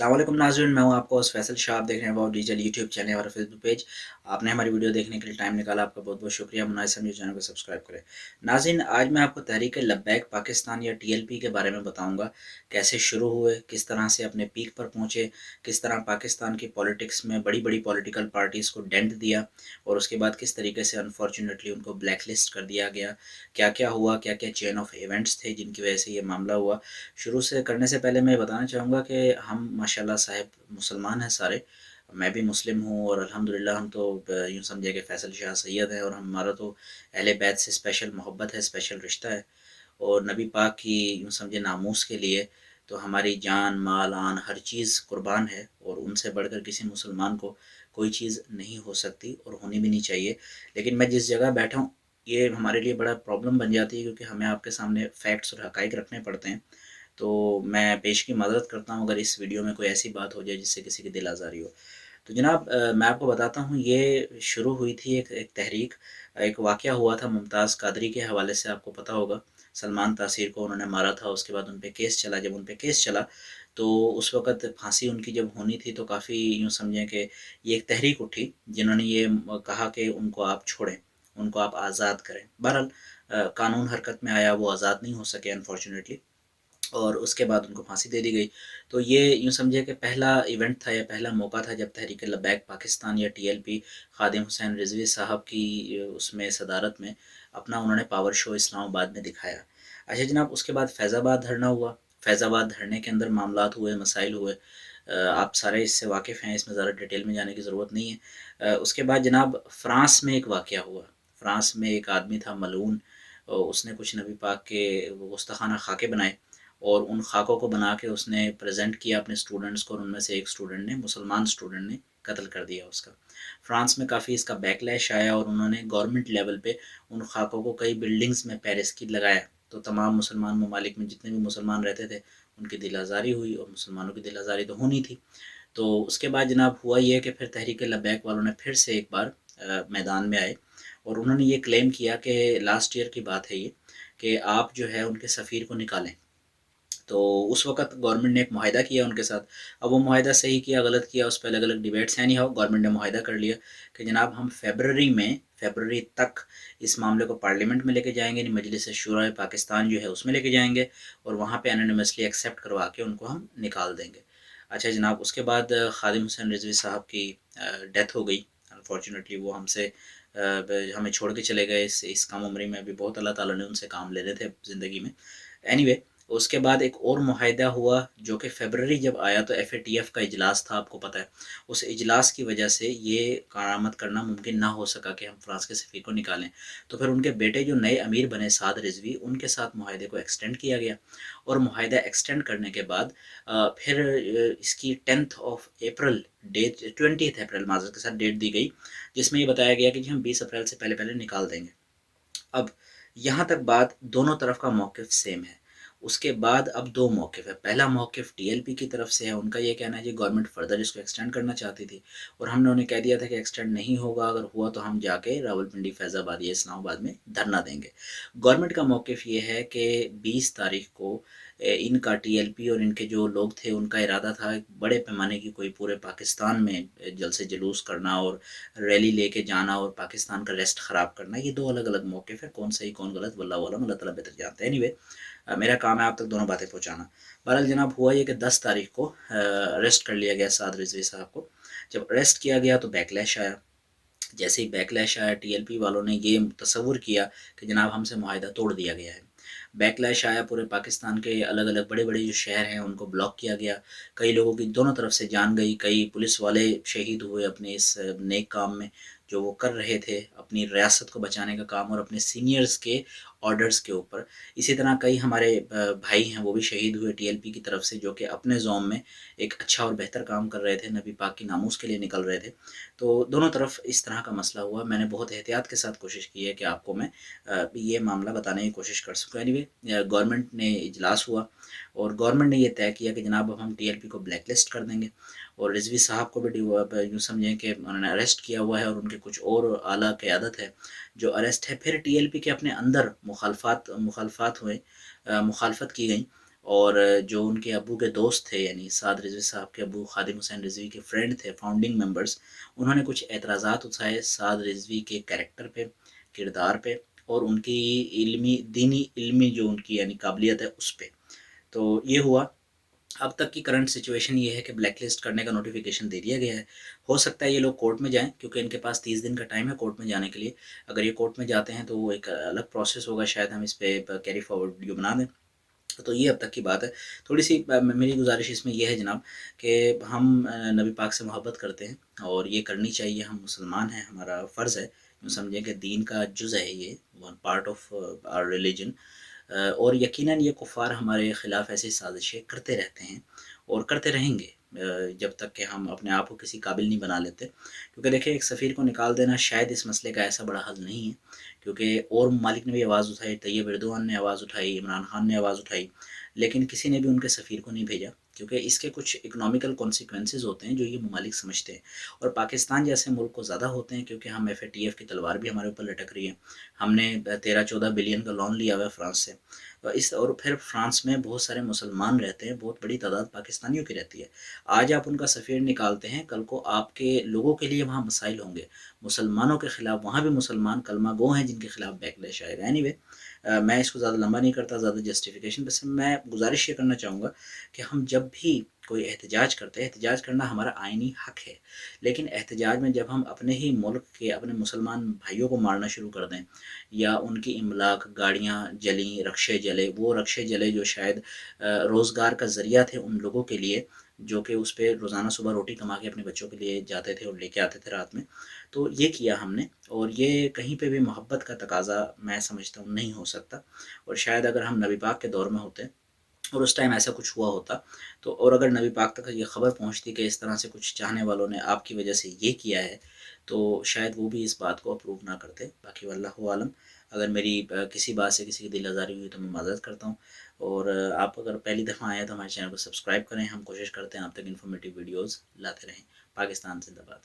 अस्सलाम वालेकुम नाज़रीन, मैं हूं आपका होस्ट फैसल शाह। आप देख रहे हैं अबाउट डिजिटल यूट्यूब चैनल और फेसबुक पेज। आपने हमारी वीडियो देखने के लिए टाइम निकाला, आपका बहुत बहुत शुक्रिया। मुनासिब न्यूज़ चैनल को सब्सक्राइब करें। नाज़रीन, आज मैं आपको तहरीक लब्बैक पाकिस्तान या टीएलपी के बारे में बताऊंगा। कैसे शुरू हुए, किस तरह से अपने पीक पर पहुंचे, किस तरह पाकिस्तान की पॉलिटिक्स में बड़ी बड़ी पॉलिटिकल पार्टीज़ को डेंट दिया और उसके बाद किस तरीके से अनफॉर्चुनेटली उनको ब्लैक लिस्ट कर दिया गया। क्या क्या हुआ, क्या क्या चेन ऑफ इवेंट्स थे जिनकी वजह से ये मामला हुआ। शुरू से करने से पहले मैं बताना चाहूँगा कि हम माशाल्लाह साहिब मुसलमान हैं सारे। मैं भी मुस्लिम हूँ और अल्हम्दुलिल्लाह हम तो यूँ समझिए कि फैसल शाह सैयद हैं और हमारा तो अहले बैत से स्पेशल मोहब्बत है, स्पेशल रिश्ता है। और नबी पाक की यूँ समझिए नामूस के लिए तो हमारी जान माल आन हर चीज़ कुर्बान है और उनसे बढ़कर किसी मुसलमान को कोई चीज़ नहीं हो सकती और होनी भी नहीं चाहिए। लेकिन मैं जिस जगह बैठा हूँ ये हमारे लिए बड़ा प्रॉब्लम बन जाती है, क्योंकि हमें आपके सामने फैक्ट्स और हकाइक रखने पड़ते हैं। तो मैं पेश की माज़रत करता हूँ अगर इस वीडियो में कोई ऐसी बात हो जाए जिससे किसी की दिल आज़ारी हो। तो जनाब, मैं आपको बताता हूँ ये शुरू हुई थी एक एक तहरीक। एक वाक़या हुआ था मुमताज़ कादरी के हवाले से, आपको पता होगा। सलमान तासीर को उन्होंने मारा था, उसके बाद उन पे केस चला। जब उन पे केस चला तो उस वक़्त फांसी उनकी जब होनी थी तो काफ़ी यूँ समझें कि ये एक तहरीक उठी जिन्होंने ये कहा कि उनको आप छोड़ें, उनको आप आज़ाद करें। बहरहाल कानून हरकत में आया, वो आज़ाद नहीं हो सके अनफॉर्चुनेटली और उसके बाद उनको फांसी दे दी गई। तो ये यूँ समझिए कि पहला इवेंट था या पहला मौका था जब तहरीक लब्बैक पाकिस्तान या टीएलपी खादिम हुसैन रिजवी साहब की उसमें सदारत में अपना उन्होंने पावर शो इस्लामाबाद में दिखाया। अच्छा जनाब, उसके बाद फैज़ाबाद धरना हुआ। फैज़ाबाद धरने के अंदर मामलात हुए, मसाइल हुए। आप सारे इससे वाकिफ़ हैं, इसमें ज़्यादा डिटेल में जाने की ज़रूरत नहीं है। उसके बाद जनाब फ्रांस में एक वाक़या हुआ। फ्रांस में एक आदमी था मलऊन, उसने कुछ नबी पाक के वो गुस्ताखाना खाके बनाए और उन खाकों को बना के उसने प्रेजेंट किया अपने स्टूडेंट्स को और उनमें से एक स्टूडेंट ने, मुसलमान स्टूडेंट ने कत्ल कर दिया उसका। फ्रांस में काफ़ी इसका बैकलैश आया और उन्होंने गवर्नमेंट लेवल पे उन खाकों को कई बिल्डिंग्स में पेरिस की लगाया। तो तमाम मुसलमान ममालिक में जितने भी मुसलमान रहते थे उनकी दिल आज़ारी हुई और मुसलमानों की दिल आज़ारी तो होनी थी। तो उसके बाद जनाब हुआ ये कि फिर तहरीक लब्बैक वालों ने फिर से एक बार मैदान में आए और उन्होंने ये क्लेम किया कि लास्ट ईयर की बात है ये, कि आप जो है उनके सफ़ीर को निकालें। तो उस वक़्त गवर्नमेंट ने एक मुआहिदा किया उनके साथ। अब वो मुआहिदा सही किया, गलत किया, उस पे अलग-अलग डिबेट्स हैं। एनी हाउ गवर्नमेंट ने मुआहिदा कर लिया कि जनाब हम फ़रवरी तक इस मामले को पार्लियामेंट में लेके जाएँगे, यानी मजलिस शूरा पाकिस्तान जो है उसमें लेके जाएँगे और वहाँ पे एनोनिमसली एक्सेप्ट करवा के उनको हम निकाल देंगे। अच्छा जनाब, उसके बाद खादिम हुसैन रिज़वी साहब की डेथ हो गई। अनफॉर्चुनेटली वो हमसे हमें छोड़ के चले गए इस कम उम्री में। भी बहुत अल्लाह ताला ने उनसे काम लेने थे ज़िंदगी में। एनीवे, उसके बाद एक और मुआहिदा हुआ जो कि फ़रवरी जब आया तो एफ़एटीएफ का इजलास था, आपको पता है। उस इजलास की वजह से ये करामत करना मुमकिन ना हो सका कि हम फ्रांस के सफ़ीर को निकालें। तो फिर उनके बेटे जो नए अमीर बने साद रिज़वी, उनके साथ मुआहिदे को एक्सटेंड किया गया और मुआहिदा एक्सटेंड करने के बाद फिर इसकी 10th of April date, 20th अप्रैल माज़रत के साथ डेट दी गई, जिसमें ये बताया गया कि जी हम 20 अप्रैल से पहले-पहले निकाल देंगे। अब यहाँ तक बात दोनों तरफ का मौक़िफ़ सेम है। उसके बाद अब 2 मौक़िफ़ है। पहला मौक़िफ़ टीएलपी की तरफ से है, उनका ये कहना है कि गवर्नमेंट फ़र्दर इसको एक्सटेंड करना चाहती थी और हमने उन्हें कह दिया था कि एक्सटेंड नहीं होगा, अगर हुआ तो हम जाके रावलपिंडी, फैज़ाबाद या इस्लामाबाद में धरना देंगे। गवर्नमेंट का मौक़िफ़ ये है कि 20 तारीख़ को इनका टीएलपी और इनके जो लोग थे उनका इरादा था एक बड़े पैमाने की कोई पूरे पाकिस्तान में जलसे जुलूस करना और रैली लेके जाना और पाकिस्तान का रेस्ट ख़राब करना। ये 2 अलग-अलग मौक़िफ़ है, कौन सही कौन गलत वल्लाहु आलम, अल्लाह ताला बेहतर जानते हैं। एनीवे, मेरा काम है आप तक दोनों बातें पहुँचाना। बहरहाल जनाब हुआ ये कि 10 तारीख़ को अरेस्ट कर लिया गया साद रिज़वी साहब को। जब अरेस्ट किया गया तो बैकलैश आया। जैसे ही बैकलैश आया टीएलपी वालों ने ये तसव्वुर किया कि जनाब हमसे मुआहिदा तोड़ दिया गया है। बैकलैश आया, पूरे पाकिस्तान के अलग-अलग बड़े-बड़े जो शहर हैं उनको ब्लॉक किया गया। कई लोगों की दोनों तरफ से जान गई, कई पुलिस वाले शहीद हुए अपने इस नेक काम में जो वो कर रहे थे, अपनी रियासत को बचाने का काम और अपने सीनियर्स के ऑर्डर्स के ऊपर। इसी तरह कई हमारे भाई हैं वो भी शहीद हुए टीएलपी की तरफ से, जो कि अपने ज़ौम में एक अच्छा और बेहतर काम कर रहे थे, नबी पाक की नामूस के लिए निकल रहे थे। तो दोनों तरफ इस तरह का मसला हुआ। मैंने बहुत एहतियात के साथ कोशिश की है कि आपको मैं ये मामला बताने की कोशिश कर सकूँ। एनीवे, गवर्नमेंट ने इजलास हुआ और गवर्नमेंट ने ये तय किया कि जनाब अब हम टीएलपी को ब्लैक लिस्ट कर देंगे और रिजवी साहब को भी यूँ समझें कि उन्होंने अरेस्ट किया हुआ है और उनके कुछ और आला क़यादत है जो अरेस्ट है। फिर टीएलपी के अपने अंदर मुखालफात मुखालफात हुए, मुखालफत की गई اور جو ان کے ابو کے دوست تھے یعنی سعد رضوی صاحب کے ابو خادم حسین رضوی کے فرینڈ تھے، فاؤنڈنگ ممبرس، انہوں نے کچھ اعتراضات اٹھائے سعد رضوی کے کریکٹر پہ، کردار پہ، اور ان کی علمی دینی علمی جو ان کی یعنی قابلیت ہے اس پہ. تو یہ ہوا. اب تک کی کرنٹ سچویشن یہ ہے کہ بلیک لسٹ کرنے کا نوٹیفیکیشن دے دیا گیا ہے. ہو سکتا ہے یہ لوگ کورٹ میں جائیں کیونکہ ان کے پاس 30 دن کا ٹائم ہے کورٹ میں جانے کے لیے. اگر یہ کورٹ میں جاتے ہیں تو وہ ایک الگ پروسیس ہوگا، شاید ہم اس پہ کیری فارورڈ ویڈیو بنا دیں. تو یہ اب تک کی بات ہے. تھوڑی سی میری گزارش اس میں یہ ہے جناب کہ ہم نبی پاک سے محبت کرتے ہیں اور یہ کرنی چاہیے. ہم مسلمان ہیں، ہمارا فرض ہے، یوں سمجھیں کہ دین کا جز ہے یہ، one part of are religion. اور یقیناً یہ کفار ہمارے خلاف ایسی سازشیں کرتے رہتے ہیں اور کرتے رہیں گے جب تک کہ ہم اپنے آپ کو کسی قابل نہیں بنا لیتے. کیونکہ دیکھیں ایک سفیر کو نکال دینا شاید اس مسئلے کا ایسا بڑا حل نہیں ہے، کیونکہ اور ممالک نے بھی آواز اٹھائی، طیب اردوان نے آواز اٹھائی، عمران خان نے آواز اٹھائی، لیکن کسی نے بھی ان کے سفیر کو نہیں بھیجا، کیونکہ اس کے کچھ اکنامیکل کانسیکوینسز ہوتے ہیں جو یہ ممالک سمجھتے ہیں. اور پاکستان جیسے ملک کو زیادہ ہوتے ہیں کیونکہ ہم ایف اے ٹی ایف کی تلوار بھی ہمارے اوپر لٹک رہی ہے. ہم نے 13-14 بلین کا لون لیا ہوا ہے فرانس سے. اور پھر فرانس میں بہت سارے مسلمان رہتے ہیں، بہت بڑی تعداد پاکستانیوں کی رہتی ہے. آج آپ ان کا سفیر نکالتے ہیں، کل کو آپ کے لوگوں کے لیے وہاں مسائل ہوں گے، مسلمانوں کے خلاف وہاں بھی مسلمان کلمہ گو ہیں جن کے خلاف بیک لیش آئے گا. اینی وے میں اس کو زیادہ لمبا نہیں کرتا، زیادہ جسٹیفیکیشن، بس میں گزارش یہ کرنا چاہوں گا کہ ہم جب بھی کوئی احتجاج کرتے ہیں، احتجاج کرنا ہمارا آئینی حق ہے، لیکن احتجاج میں جب ہم اپنے ہی ملک کے اپنے مسلمان بھائیوں کو مارنا شروع کر دیں یا ان کی املاک، گاڑیاں جلیں، رکشے جلے، وہ رکشے جلے جو شاید روزگار کا ذریعہ تھے ان لوگوں کے لیے جو کہ اس پہ روزانہ صبح روٹی کما کے اپنے بچوں کے لیے جاتے تھے اور لے کے آتے تھے رات میں. تو یہ کیا ہم نے، اور یہ کہیں پہ بھی محبت کا تقاضا میں سمجھتا ہوں نہیں ہو سکتا. اور شاید اگر ہم نبی پاک کے دور میں ہوتے اور اس ٹائم ایسا کچھ ہوا ہوتا تو، اور اگر نبی پاک تک یہ خبر پہنچتی کہ اس طرح سے کچھ چاہنے والوں نے آپ کی وجہ سے یہ کیا ہے، تو شاید وہ بھی اس بات کو اپروو نہ کرتے. باقی واللہ عالم. اگر میری کسی بات سے کسی کی دل آزاری ہوئی تو میں معذرت کرتا ہوں. اور آپ اگر پہلی دفعہ آئے تو ہمارے چینل کو سبسکرائب کریں. ہم کوشش کرتے ہیں آپ تک انفارمیٹیو ویڈیوز لاتے رہیں. پاکستان زندہ باد.